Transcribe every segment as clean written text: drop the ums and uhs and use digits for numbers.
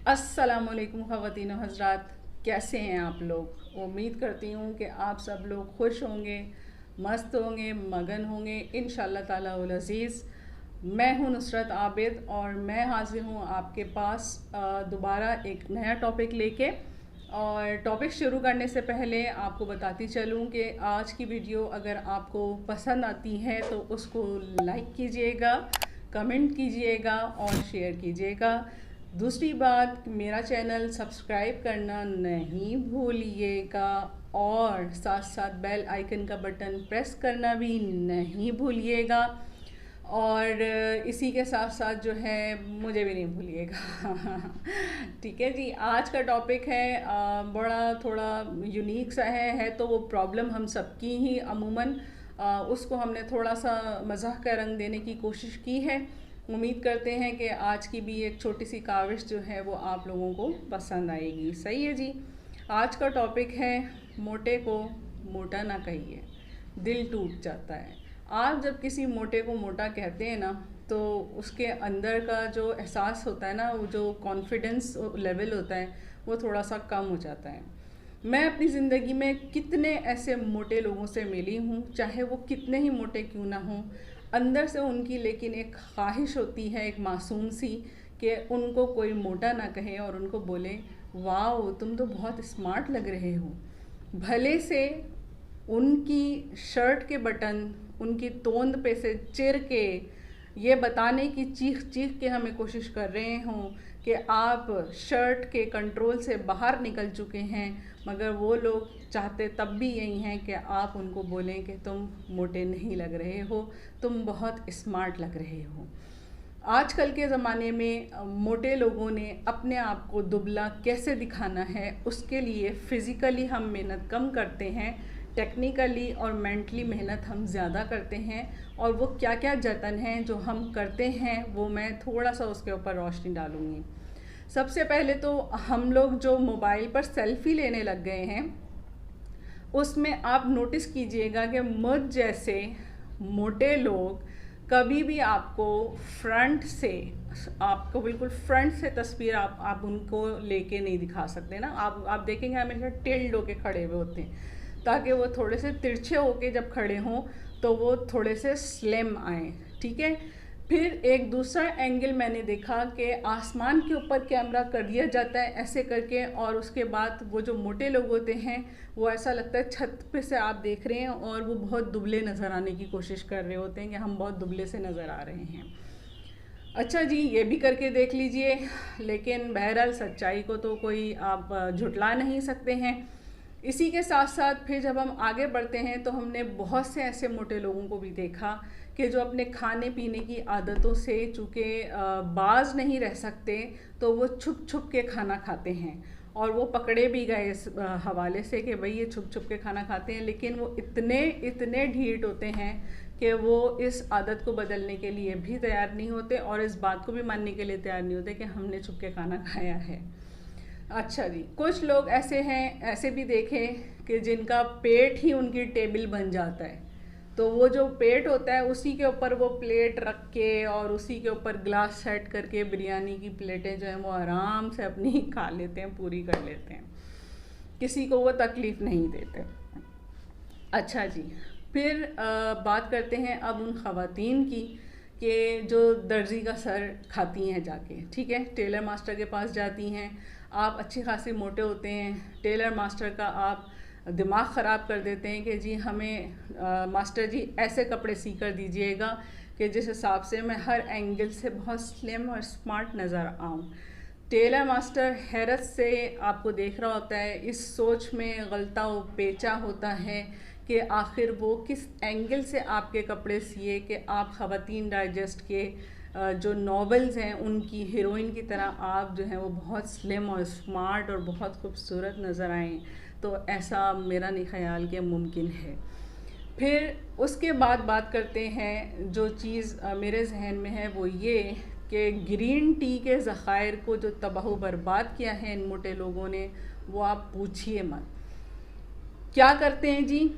अस्सलामुअलैकुम ख़वातीन व हज़रात, कैसे हैं आप लोग। उम्मीद करती हूँ कि आप सब लोग खुश होंगे, मस्त होंगे, मगन होंगे इंशाअल्लाह ताला उल अज़ीज़। मैं हूँ नुसरत आबिद और मैं हाज़िर हूँ आपके पास दोबारा एक नया टॉपिक लेके। और टॉपिक शुरू करने से पहले आपको बताती चलूँ कि आज की वीडियो अगर आपको पसंद आती है तो उसको लाइक कीजिएगा, कमेंट कीजिएगा और शेयर कीजिएगा। दूसरी बात, मेरा चैनल सब्सक्राइब करना नहीं भूलिएगा और साथ साथ बेल आइकन का बटन प्रेस करना भी नहीं भूलिएगा। और इसी के साथ साथ जो है मुझे भी नहीं भूलिएगा। ठीक है जी। आज का टॉपिक है बड़ा थोड़ा यूनिक सा है तो वो प्रॉब्लम हम सबकी ही अमूमन उसको हमने थोड़ा सा मज़ाक का रंग देने की कोशिश की है। उम्मीद करते हैं कि आज की भी एक छोटी सी काविश जो है वो आप लोगों को पसंद आएगी। सही है जी। आज का टॉपिक है मोटे को मोटा ना कहिए, दिल टूट जाता है। आप जब किसी मोटे को मोटा कहते हैं ना तो उसके अंदर का जो एहसास होता है ना, वो जो कॉन्फिडेंस लेवल होता है वो थोड़ा सा कम हो जाता है। मैं अपनी ज़िंदगी में कितने ऐसे मोटे लोगों से मिली हूँ, चाहे वो कितने ही मोटे क्यों ना हों, अंदर से उनकी लेकिन एक ख्वाहिश होती है, एक मासूम सी, कि उनको कोई मोटा ना कहे और उनको बोले वाओ तुम तो बहुत स्मार्ट लग रहे हो। भले से उनकी शर्ट के बटन उनकी तोंद पे से चिर के ये बताने की चीख चीख के हमें कोशिश कर रहे हों कि आप शर्ट के कंट्रोल से बाहर निकल चुके हैं, मगर वो लोग चाहते तब भी यही हैं कि आप उनको बोलें कि तुम मोटे नहीं लग रहे हो, तुम बहुत स्मार्ट लग रहे हो। आजकल के ज़माने में मोटे लोगों ने अपने आप को दुबला कैसे दिखाना है, उसके लिए फ़िज़िकली हम मेहनत कम करते हैं, टेक्निकली और मेंटली मेहनत हम ज़्यादा करते हैं। और वो क्या क्या जतन हैं जो हम करते हैं वो मैं थोड़ा सा उसके ऊपर रोशनी डालूँगी। सबसे पहले तो हम लोग जो मोबाइल पर सेल्फ़ी लेने लग गए हैं, उसमें आप नोटिस कीजिएगा कि मुझ जैसे मोटे लोग कभी भी आपको फ्रंट से, आपको बिल्कुल फ्रंट से तस्वीर आप उनको लेके नहीं दिखा सकते ना। आप देखेंगे हमेशा टिल्ड होके खड़े हुए होते हैं ताकि वो थोड़े से तिरछे होके जब खड़े हों तो वो थोड़े से स्लिम आएँ। ठीक है। फिर एक दूसरा एंगल मैंने देखा कि आसमान के ऊपर कैमरा कर दिया जाता है ऐसे करके, और उसके बाद वो जो मोटे लोग होते हैं वो ऐसा लगता है छत पे से आप देख रहे हैं और वो बहुत दुबले नज़र आने की कोशिश कर रहे होते हैं कि हम बहुत दुबले से नज़र आ रहे हैं। अच्छा जी, ये भी करके देख लीजिए, लेकिन बहरहाल सच्चाई को तो कोई आप झुटला नहीं सकते हैं। इसी के साथ साथ फिर जब हम आगे बढ़ते हैं तो हमने बहुत से ऐसे मोटे लोगों को भी देखा कि जो अपने खाने पीने की आदतों से चूँकि बाज नहीं रह सकते तो वो छुप छुप के खाना खाते हैं, और वो पकड़े भी गए इस हवाले से कि भाई ये छुप छुप के खाना खाते हैं। लेकिन वो इतने ढीठ होते हैं कि वो इस आदत को बदलने के लिए भी तैयार नहीं होते और इस बात को भी मानने के लिए तैयार नहीं होते कि हमने छुप के खाना खाया है। अच्छा जी, कुछ लोग ऐसे हैं, ऐसे भी देखे कि जिनका पेट ही उनकी टेबल बन जाता है, तो वो जो पेट होता है उसी के ऊपर वो प्लेट रख के और उसी के ऊपर ग्लास सेट करके बिरयानी की प्लेटें जो हैं वो आराम से अपनी खा लेते हैं, पूरी कर लेते हैं, किसी को वो तकलीफ़ नहीं देते। अच्छा जी, फिर बात करते हैं अब उन ख़वातीन की कि जो दर्जी का सर खाती हैं जाके। ठीक है, टेलर मास्टर के पास जाती हैं, आप अच्छी खासी मोटे होते हैं, टेलर मास्टर का आप दिमाग ख़राब कर देते हैं कि जी हमें मास्टर जी ऐसे कपड़े सी कर दीजिएगा कि जिस हिसाब से मैं हर एंगल से बहुत स्लिम और स्मार्ट नज़र आऊँ। टेलर मास्टर हैरत से आपको देख रहा होता है, इस सोच में गलता व पेचा होता है कि आखिर वो किस एंगल से आपके कपड़े सिए कि आप ख़वातीन डाइजेस्ट के जो नॉवेल्स हैं उनकी हीरोइन की तरह आप जो हैं वो बहुत स्लिम और स्मार्ट और बहुत खूबसूरत नज़र आएँ। तो ऐसा मेरा नहीं ख़याल कि मुमकिन है। फिर उसके बाद बात करते हैं, जो चीज़ मेरे जहन में है वो ये कि ग्रीन टी के ज़खायर को जो तबाह बर्बाद किया है इन मोटे लोगों ने, वो आप पूछिए मत। क्या करते हैं जी,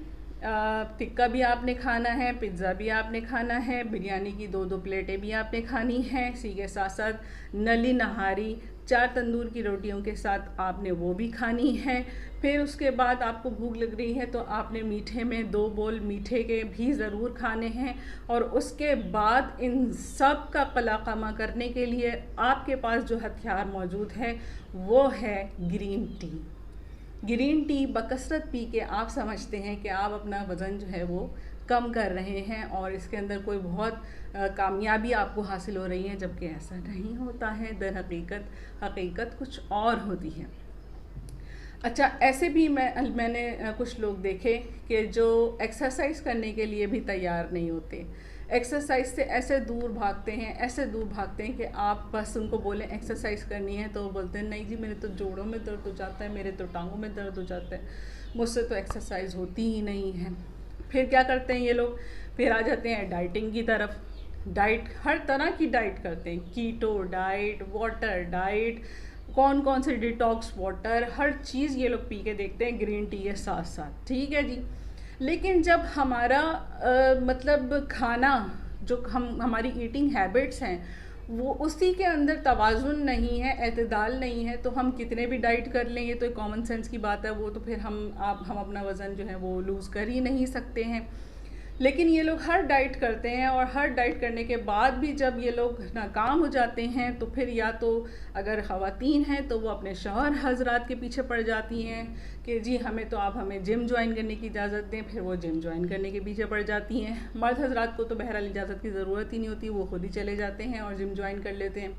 टिक्का भी आपने खाना है, पिज़्ज़ा भी आपने खाना है, बिरयानी की 2-2 प्लेटें भी आपने खानी हैं, इसी के साथ साथ नली नहारी 4 तंदूर की रोटियों के साथ आपने वो भी खानी है। फिर उसके बाद आपको भूख लग रही है तो आपने मीठे में 2 बोल मीठे के भी ज़रूर खाने हैं। और उसके बाद इन सब का कलाकमा करने के लिए आपके पास जो हथियार मौजूद है वो है ग्रीन टी। ग्रीन टी बकसरत पी के आप समझते हैं कि आप अपना वज़न जो है वो कम कर रहे हैं और इसके अंदर कोई बहुत कामयाबी आपको हासिल हो रही है, जबकि ऐसा नहीं होता है। दर हकीकत कुछ और होती है। अच्छा, ऐसे भी मैंने कुछ लोग देखे कि जो एक्सरसाइज करने के लिए भी तैयार नहीं होते, एक्सरसाइज से ऐसे दूर भागते हैं कि आप बस उनको बोलें एक्सरसाइज करनी है तो वो बोलते हैं नहीं जी, मेरे तो जोड़ों में दर्द हो जाता है, मेरे तो टांगों में दर्द हो जाता है, मुझसे तो एक्सरसाइज होती ही नहीं है। फिर क्या करते हैं ये लोग, फिर आ जाते हैं डाइटिंग की तरफ। डाइट, हर तरह की डाइट करते हैं, कीटो डाइट, वाटर डाइट, कौन से डिटॉक्स वाटर, हर चीज़ ये लोग पी के देखते हैं ग्रीन टी के साथ साथ। ठीक है जी, लेकिन जब हमारा मतलब खाना जो हमारी ईटिंग हैबिट्स हैं वो उसी के अंदर तवाज़ुन नहीं है, एतदाल नहीं है, तो हम कितने भी डाइट कर लें, ये तो कॉमन सेंस की बात है, वो तो फिर हम अपना वज़न जो है वो लूज़ कर ही नहीं सकते हैं। लेकिन ये लोग हर डाइट करते हैं और हर डाइट करने के बाद भी जब ये लोग नाकाम हो जाते हैं तो फिर या तो अगर ख़वातीन हैं तो वो अपने शौहर हज़रात के पीछे पड़ जाती हैं कि जी हमें जिम ज्वाइन करने की इजाज़त दें, फिर वो जिम ज्वाइन करने के पीछे पड़ जाती हैं। मर्द हज़रात को तो बहरहाल इजाज़त की ज़रूरत ही नहीं होती, वो खुद ही चले जाते हैं और जिम ज्वाइन कर लेते हैं।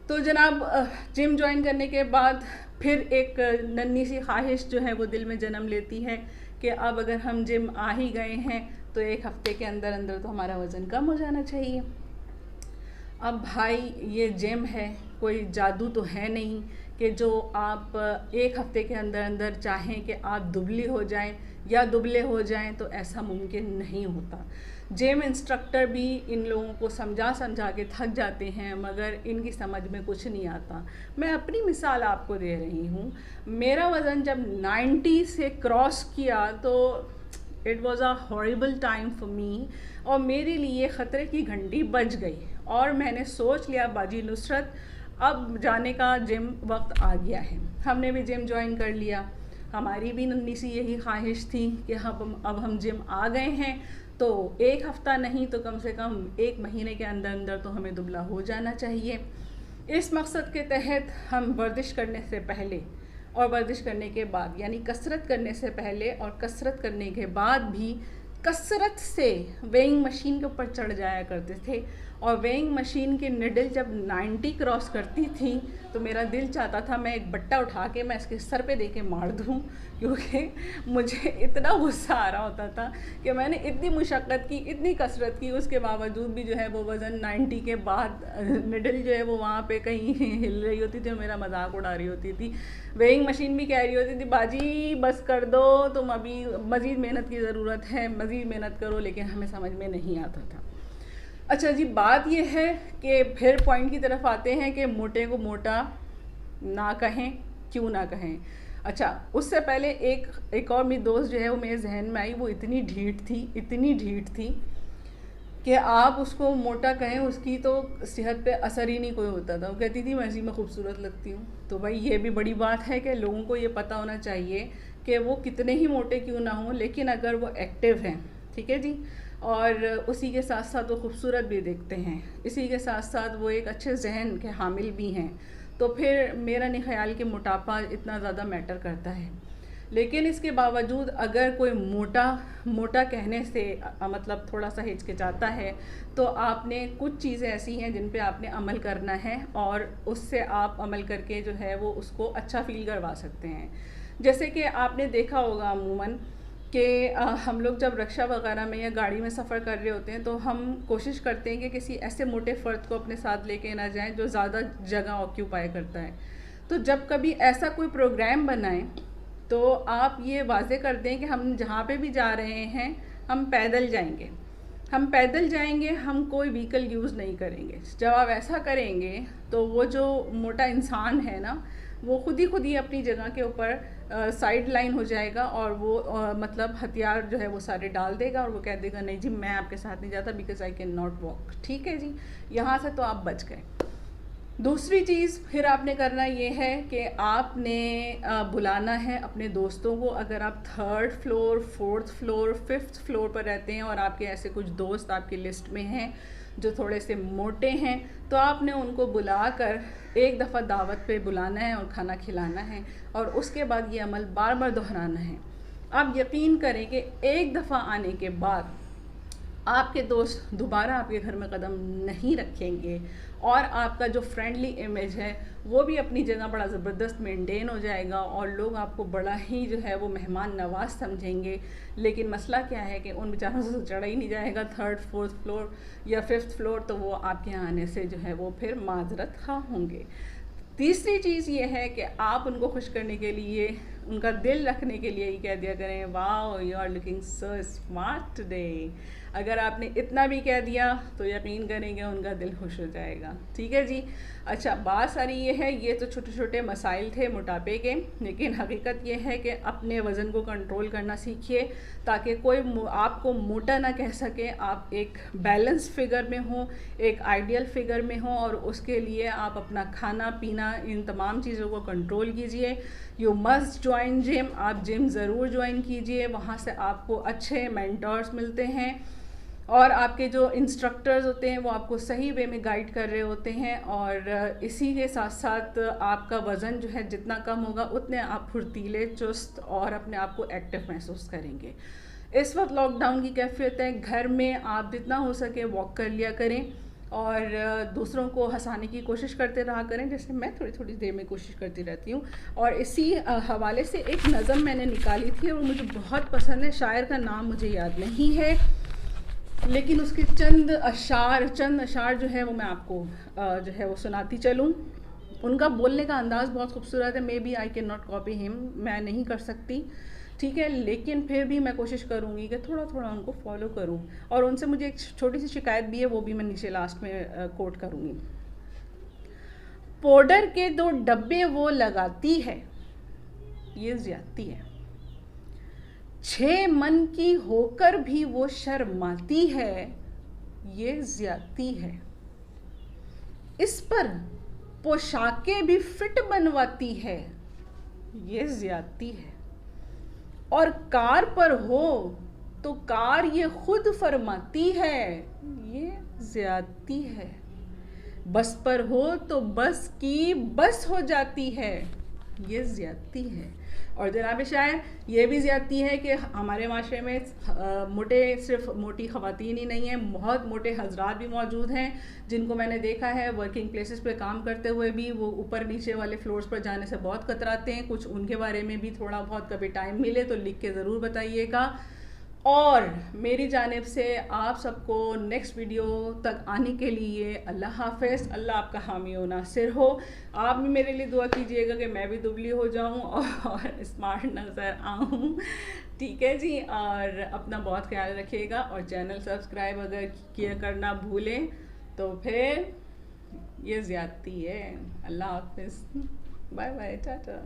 तो जनाब, जिम ज्वाइन करने के बाद फिर एक नन्ही सी ख्वाहिश जो है वो दिल में जन्म लेती है कि अब अगर हम जिम आ ही गए हैं तो 1 हफ़्ते के अंदर अंदर तो हमारा वज़न कम हो जाना चाहिए। अब भाई ये जिम है, कोई जादू तो है नहीं कि जो आप 1 हफ़्ते के अंदर अंदर चाहें कि आप दुबली हो जाएं या दुबले हो जाएं, तो ऐसा मुमकिन नहीं होता। जिम इंस्ट्रक्टर भी इन लोगों को समझा के थक जाते हैं, मगर इनकी समझ में कुछ नहीं आता। मैं अपनी मिसाल आपको दे रही हूँ। मेरा वज़न जब 90 से क्रॉस किया तो it was a horrible time for me, और मेरे लिए ख़तरे की घंटी बज गई और मैंने सोच लिया बाजी नुसरत अब जाने का जिम वक्त आ गया है। हमने भी जिम ज्वाइन कर लिया। हमारी भी नन्ही सी यही ख्वाहिश थी कि अब हम जिम आ गए हैं तो 1 हफ़्ता नहीं तो कम से कम 1 महीने के अंदर अंदर तो हमें दुबला हो जाना चाहिए। इस मकसद के तहत हम वर्जिश करने से पहले और वर्जिश करने के बाद, यानी कसरत करने से पहले और कसरत करने के बाद भी कसरत से वेइंग मशीन के ऊपर चढ़ जाया करते थे। और वेइंग मशीन की निडल जब 90 क्रॉस करती थी तो मेरा दिल चाहता था मैं एक बट्टा उठा के मैं इसके सर पे दे के मार दूँ, क्योंकि मुझे इतना गुस्सा आ रहा होता था कि मैंने इतनी मुशक्क़त की, इतनी कसरत की, उसके बावजूद भी जो है वो वज़न 90 के बाद निडल जो है वो वहाँ पे कहीं हिल रही होती थी और मेरा मजाक उड़ा रही होती थी। वेइंग मशीन भी कह रही होती थी बाजी बस कर दो, तुम अभी मज़ीद मेहनत की ज़रूरत है, मज़ीद मेहनत करो, लेकिन हमें समझ में नहीं आता था। अच्छा जी, बात यह है कि फिर पॉइंट की तरफ आते हैं कि मोटे को मोटा ना कहें, क्यों ना कहें। अच्छा, उससे पहले एक और मेरी दोस्त जो है वो मेरे जहन में आई, वो इतनी ढीठ थी कि आप उसको मोटा कहें उसकी तो सेहत पे असर ही नहीं कोई होता था। वो कहती थी मैं जी मैं खूबसूरत लगती हूँ। तो भाई ये भी बड़ी बात है कि लोगों को ये पता होना चाहिए कि वो कितने ही मोटे क्यों ना हों, लेकिन अगर वो एक्टिव हैं, ठीक है जी, और उसी के साथ साथ वो खूबसूरत भी दिखते हैं, इसी के साथ साथ वो एक अच्छे जहन के हामिल भी हैं, तो फिर मेरा नहीं ख्याल कि मोटापा इतना ज़्यादा मैटर करता है। लेकिन इसके बावजूद अगर कोई मोटा कहने से मतलब थोड़ा सा हिचकिचाता है, तो आपने कुछ चीज़ें ऐसी हैं जिन पे आपने अमल करना है और उससे आप अमल करके जो है वो उसको अच्छा फ़ील करवा सकते हैं। जैसे कि आपने देखा होगा अमूमन कि हम लोग जब रिक्शा वगैरह में या गाड़ी में सफ़र कर रहे होते हैं तो हम कोशिश करते हैं कि किसी ऐसे मोटे फ़र्द को अपने साथ लेके ना जाएं जो ज़्यादा जगह ऑक्यूपाई करता है। तो जब कभी ऐसा कोई प्रोग्राम बनाएं तो आप ये वाज़े कर दें कि हम जहाँ पे भी जा रहे हैं हम पैदल जाएंगे, हम कोई व्हीकल यूज़ नहीं करेंगे। जब आप ऐसा करेंगे तो वो जो मोटा इंसान है ना, वो खुद ही अपनी जगह के ऊपर साइड लाइन हो जाएगा और वो मतलब हथियार जो है वो सारे डाल देगा और वो कह देगा नहीं जी मैं आपके साथ नहीं जाता because I can not walk. ठीक है जी, यहाँ से तो आप बच गए। दूसरी चीज़ फिर आपने करना ये है कि आपने बुलाना है अपने दोस्तों को। अगर आप 3rd floor, 4th floor, 5th floor पर रहते हैं और आपके ऐसे कुछ दोस्त आपकी लिस्ट में हैं जो थोड़े से मोटे हैं, तो आपने उनको बुलाकर एक दफ़ा दावत पे बुलाना है और खाना खिलाना है, और उसके बाद ये अमल बार बार दोहराना है। आप यकीन करें कि एक दफ़ा आने के बाद आपके दोस्त दोबारा आपके घर में कदम नहीं रखेंगे, और आपका जो फ्रेंडली इमेज है वो भी अपनी जगह बड़ा ज़बरदस्त मेंटेन हो जाएगा, और लोग आपको बड़ा ही जो है वो मेहमान नवाज समझेंगे। लेकिन मसला क्या है कि उन बेचारों से चढ़ा ही नहीं जाएगा 3rd, 4th फ्लोर या 5th फ्लोर, तो वो आपके यहाँ आने से जो है वो फिर माजरत खा होंगे। तीसरी चीज़ ये है कि आप उनको खुश करने के लिए, उनका दिल रखने के लिए ही कह दिया करें, wow you are looking so smart today. अगर आपने इतना भी कह दिया तो यकीन करेंगे उनका दिल खुश हो जाएगा। ठीक है जी। अच्छा, बात सारी ये है, ये तो छोटे छोटे मसाइल थे मोटापे के, लेकिन हकीकत ये है कि अपने वज़न को कंट्रोल करना सीखिए ताकि कोई आपको मोटा ना कह सके। आप एक बैलेंस फिगर में हो, एक आइडियल फिगर में हो, और उसके लिए आप अपना खाना पीना, इन तमाम चीज़ों को कंट्रोल कीजिए। You must join gym. आप जिम ज़रूर ज्वाइन कीजिए, वहाँ से आपको अच्छे मेंटर्स मिलते हैं, और आपके जो इंस्ट्रक्टर्स होते हैं वो आपको सही वे में गाइड कर रहे होते हैं। और इसी के साथ साथ आपका वज़न जो है जितना कम होगा उतने आप फुर्तीले, चुस्त और अपने आप को एक्टिव महसूस करेंगे। इस वक्त लॉकडाउन की कैफियत है, घर में आप जितना हो सके वॉक कर लिया करें, और दूसरों को हंसाने की कोशिश करते रहा करें, जैसे मैं थोड़ी थोड़ी देर में कोशिश करती रहती हूँ। और इसी हवाले से एक नज़म मैंने निकाली थी और मुझे बहुत पसंद है। शायर का नाम मुझे याद नहीं है, लेकिन उसके चंद अशार जो है वो मैं आपको जो है वो सुनाती चलूँ। उनका बोलने का अंदाज़ बहुत खूबसूरत है। Maybe I can not copy him, मैं नहीं कर सकती, ठीक है, लेकिन फिर भी मैं कोशिश करूँगी कि थोड़ा थोड़ा उनको फॉलो करूँ। और उनसे मुझे एक छोटी सी शिकायत भी है, वो भी मैं नीचे लास्ट में कोट करूँगी। पाउडर के 2 डब्बे वो लगाती है, ये ज्यादती है। 6 मन की होकर भी वो शर्माती है, ये ज्यादती है। इस पर पोशाकें भी फिट बनवाती है, ये ज्यादती है। और कार पर हो तो कार ये खुद फरमाती है, ये ज्यादती है। बस पर हो तो बस की बस हो जाती है, ये ज्यादती है। और जनाब शायर, ये भी ज़्यादती है कि हमारे माशरे में मोटे सिर्फ मोटी ख़वातीन ही नहीं हैं, बहुत मोटे हजरात भी मौजूद हैं जिनको मैंने देखा है वर्किंग प्लेसेस पे काम करते हुए भी वो ऊपर नीचे वाले फ्लोर्स पर जाने से बहुत कतराते हैं। कुछ उनके बारे में भी थोड़ा बहुत कभी टाइम मिले तो लिख के ज़रूर बताइएगा। और मेरी जानिब से आप सबको नेक्स्ट वीडियो तक आने के लिए अल्लाह हाफ़िज़। अल्लाह आपका हामी व नासिर हो। आप भी मेरे लिए दुआ कीजिएगा कि मैं भी दुबली हो जाऊं और स्मार्ट नज़र आऊं। ठीक है जी, और अपना बहुत ख्याल रखिएगा, और चैनल सब्सक्राइब अगर किया करना भूलें तो फिर ये ज़्यादती है। अल्लाह हाफ़िज़, बाय बाय, टाटा।